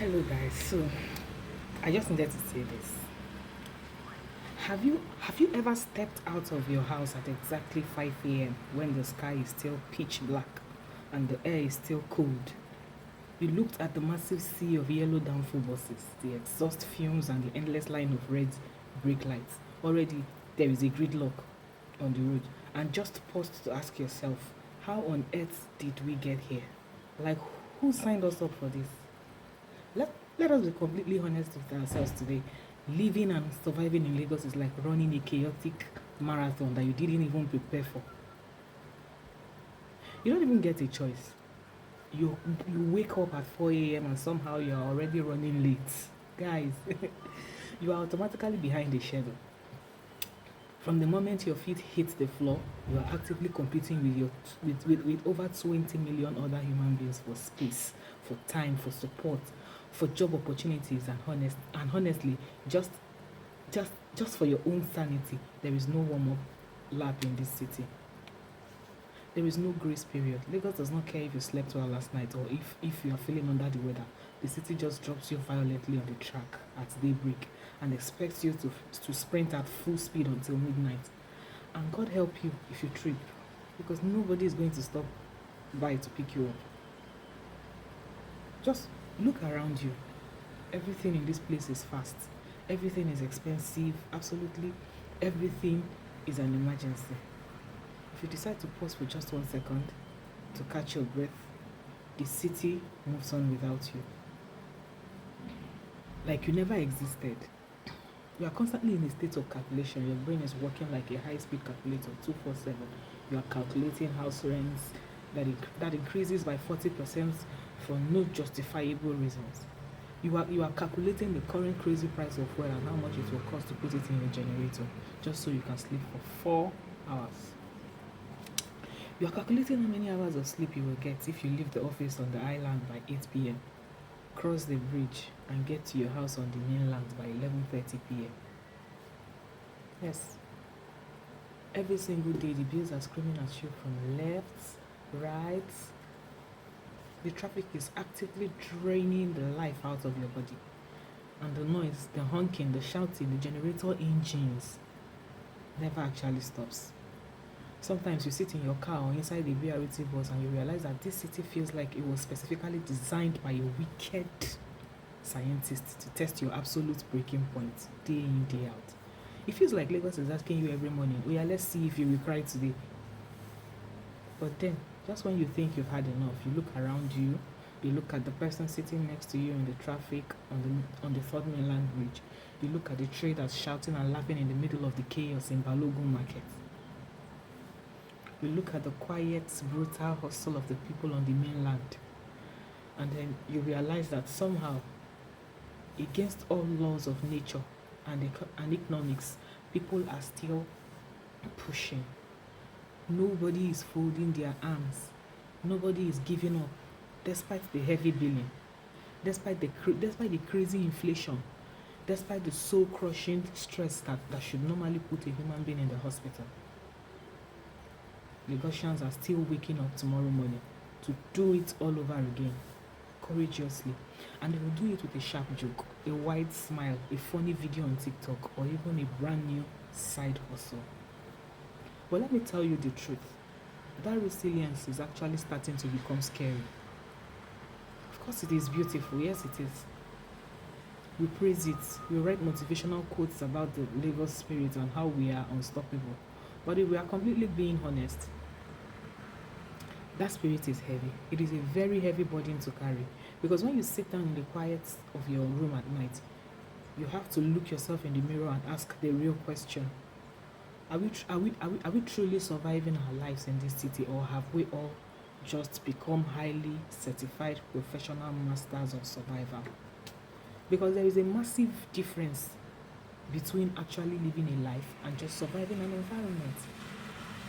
Hello guys. So I just needed to say this. Have you ever stepped out of your house at exactly 5 a.m. when the sky is still pitch black and the air is still cold? You looked at the massive sea of yellow downfall buses, the exhaust fumes and the endless line of red brake lights. Already there is a gridlock on the road, and just paused to ask yourself, how on earth did we get here? Like, who signed us up for this? Let us be completely honest with ourselves today. Living and surviving in Lagos is like running a chaotic marathon that you didn't even prepare for. You don't even get a choice. You wake up at 4 a.m. and somehow you're already running late. Guys, you are automatically behind the schedule. From the moment your feet hit the floor, you are actively competing with over 20 million other human beings for space, for time, for support, for job opportunities, and honestly, just for your own sanity. There is no warm-up lap in this city. There is no grace period. Lagos does not care if you slept well last night or if you are feeling under the weather. The city just drops you violently on the track at daybreak and expects you to sprint at full speed until midnight. And God help you if you trip, because nobody is going to stop by to pick you up. Just look around you. Everything in this place is fast. Everything is expensive. Absolutely everything is an emergency. If you decide to pause for just 1 second to catch your breath, the city moves on without you. Like you never existed. You are constantly in a state of calculation. Your brain is working like a high-speed calculator 247. You are calculating house rents that increases by 40% for no justifiable reasons. You are calculating the current crazy price of fuel and how much it will cost to put it in your generator just so you can sleep for 4 hours. You are calculating how many hours of sleep you will get if you leave the office on the island by 8 p.m., cross the bridge, and get to your house on the mainland by 11:30 p.m. Yes, every single day the bills are screaming at you from left, right. The traffic is actively draining the life out of your body. And the noise, the honking, the shouting, the generator engines never actually stops. Sometimes you sit in your car or inside the BRT bus and you realize that this city feels like it was specifically designed by a wicked scientist to test your absolute breaking point day in, day out. It feels like Lagos is asking you every morning, oh yeah, let's see if you will cry today. But then, just when you think you've had enough, you look around you, you look at the person sitting next to you in the traffic on the third mainland bridge, you look at the traders shouting and laughing in the middle of the chaos in Balogun Market. You look at the quiet, brutal hustle of the people on the mainland, and then you realize that somehow, against all laws of nature and economics, people are still pushing. Nobody is folding their arms. Nobody is giving up, despite the heavy billing, despite the crazy inflation, despite the soul-crushing stress that should normally put a human being in the hospital. Lagosians are still waking up tomorrow morning to do it all over again, courageously, and they will do it with a sharp joke, a wide smile, a funny video on TikTok, or even a brand new side hustle. But let me tell you the truth, that resilience is actually starting to become scary. Of course it is beautiful, yes it is. We praise it, we write motivational quotes about the Lagos spirit and how we are unstoppable. But if we are completely being honest, that spirit is heavy. It is a very heavy burden to carry. Because when you sit down in the quiet of your room at night, you have to look yourself in the mirror and ask the real question. Are we truly surviving our lives in this city, or have we all just become highly certified professional masters of survival? Because there is a massive difference between actually living a life and just surviving an environment.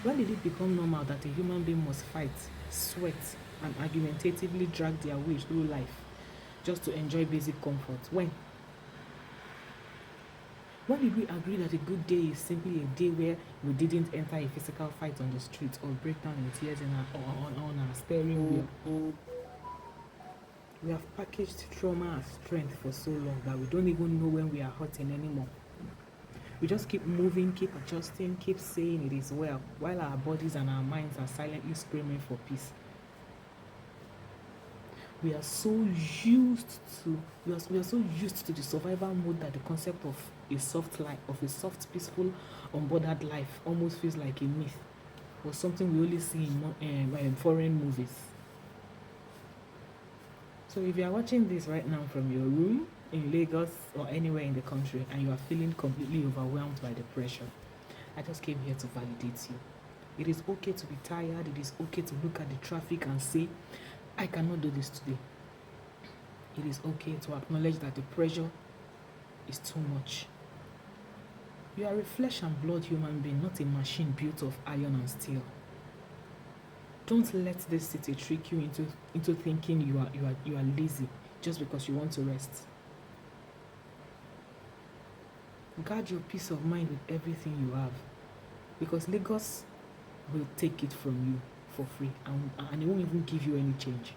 When did it become normal that a human being must fight, sweat, and argumentatively drag their way through life just to enjoy basic comfort? When? When did we agree that a good day is simply a day where we didn't enter a physical fight on the street or break down in tears on our steering wheel? We have packaged trauma as strength for so long that we don't even know when we are hurting anymore. We just keep moving, keep adjusting, keep saying it is well, while our bodies and our minds are silently screaming for peace. We are so used to the survival mode that the concept of a soft life, of a soft, peaceful, unbothered life almost feels like a myth or something we only see in foreign movies. So if you are watching this right now from your room in Lagos or anywhere in the country and you are feeling completely overwhelmed by the pressure, I just came here to validate you. It is okay to be tired. It is okay to look at the traffic and say, I cannot do this today. It is okay to acknowledge that the pressure is too much. You are a flesh and blood human being, not a machine built of iron and steel. Don't let this city trick you into thinking you are lazy just because you want to rest. Guard your peace of mind with everything you have, because Lagos will take it from you for free and it won't even give you any change.